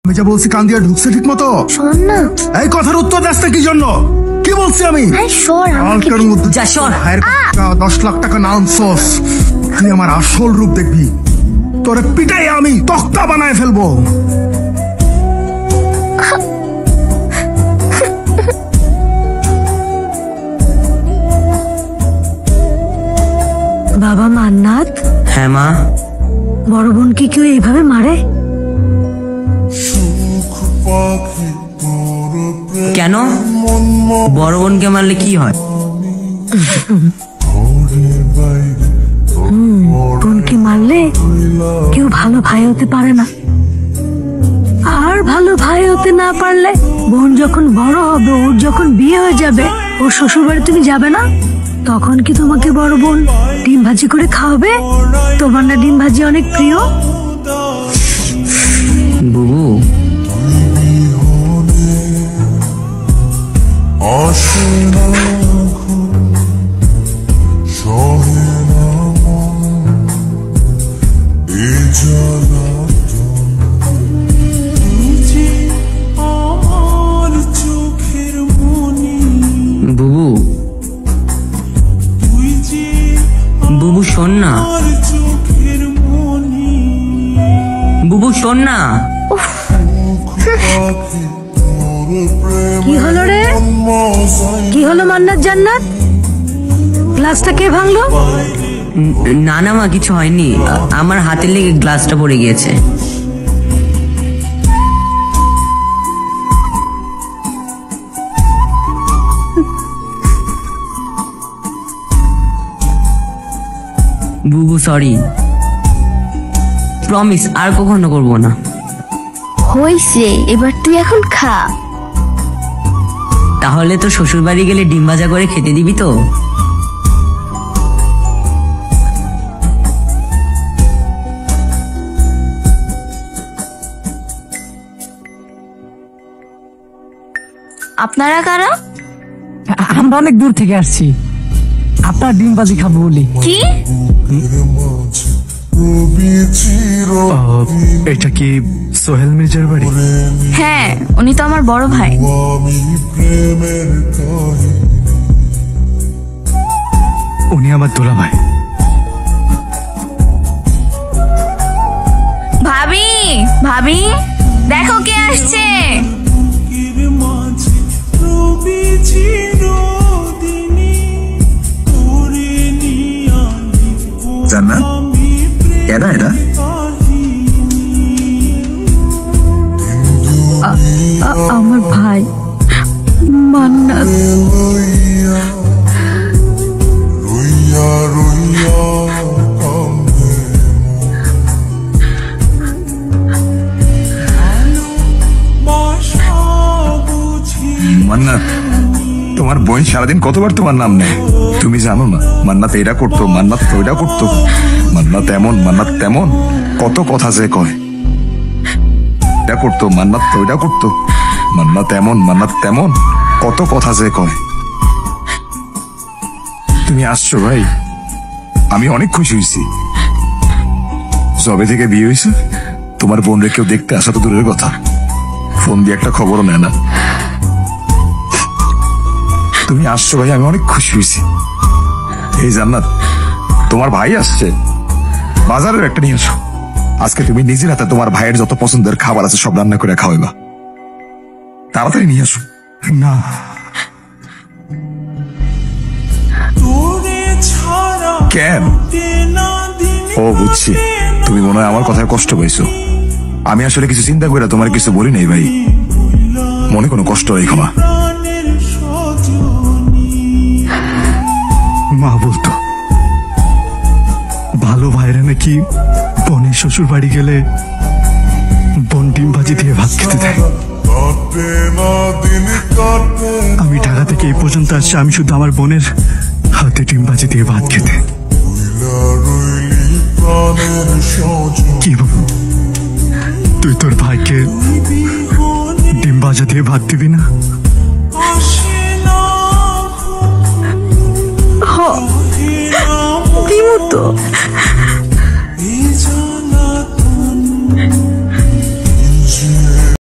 আমি যা বলছি কান দিয়ে ঢুকছে ঠিক মতো? শোন না। এই কথার উত্তর দাস না কি জন্য? কি বলছি আমি? যা শোন। 10 লাখ টাকা নাম সস, তুই আমার আসল রূপ দেখবি। তোরে পিটাই আমি তক্তা বানায় ফেলবো। বাবা মান্নাত। হ্যাঁ মা। বড় বোনকে কেউ এইভাবে মারে? কেন? বড় বোনকে মারলে কি হয়? বোনকে মারলে কেউ ভালো ভাই হতে পারে না, আর ভালো ভাই হতে না পারলে বোন যখন বড় হবে, ওর যখন বিয়ে হয়ে যাবে, ওর শ্বশুর বাড়ি তুমি যাবে না? তখন কি তোমাকে বড় বোন ডিম ভাজি করে খাওয়াবে? তোমার না ডিম ভাজি অনেক প্রিয়? বুবু, বুবু, বুবু শোন না, বুবু শোন না। কি হলো রে? কি হলো মান্নাত জান্নাত? গ্লাসটা কে ভাঙলো? না না মা, কিছু হয়নি, আমার হাতে লেগে গ্লাসটা পড়ে গিয়েছে। বুবু সরি, প্রমিস আর কখনো করবো না। হইছে, এবার তুই এখন খা। তাহলে তো শ্বশুর বাড়ি গেলে ডিম ভাজা করে খেতে দিবি তো? আপনারা কারা? আমরা অনেক দূর থেকে আসছি, আপনার ডিম ভাজি খাবো বলি। কি? এটা কি সোহেল মির্জার বাড়ি? হ্যাঁ, উনি তো আমার বড় ভাই। উনি আমার দোলা ভাই। ভাবি, ভাবি দেখো কে আসছে। জান্নাত, এরা এরা আমার ভাই মান্নাত। মান্নাত, তোমার বোন সারাদিন কতবার তোমার নাম নেয়, তুমি জানো না? মান্নাত এটা করতো, মান্নাত ওইটা করতো, মান্নাত এমন, মান্নাত তেমন, কত কথা যে কয়। এটা করতো, মান্নাত ওইটা করতো, মান্নাত এমন, মান্নাত তেমন, কত কথা যে কয়। তুমি আসছো ভাই, আমি অনেক খুশি হয়েছি। যবে থেকে বিয়ে হয়েছে তোমার বোন রে কেউ দেখতে আসা তো দূরের কথা, ফোন দিয়ে একটা খবরও নেয় না। তুমি আসছো ভাই, আমি অনেক খুশি হয়েছি। এই জান্নাত, তোমার ভাই আসছে, বাজারের একটা নিয়ে আসো। আজকে তুমি নিজের হাতে তোমার ভাইয়ের যত পছন্দের খাবার আছে সব রান্না করে খাওয়াইবা। তাড়াতাড়ি নিয়ে আসো। না, কেন? ও বুঝছি, তুমি মনে হয় আমার কথায় কষ্ট পাইছো। আমি আসলে কিছু চিন্তা করে তোমার কিছু বলি নাই ভাই, মনে কোনো কষ্ট রেখো না। মা বলতো ভালো ভাইরা নাকি বোনের শ্বশুর বাড়ি গেলে বোন ডিম ভাজি দিয়ে ভাত খেতে দেয়। আমি ঢাকা থেকে এই পর্যন্ত আসছি, আমি শুধু আমার বোনের হাতে ডিম ভাজি দিয়ে ভাত খেতে। কি বাবু, তুই তোর ভাইকে ডিম ভাজা দিয়ে ভাত দিবি না? দিমু তো।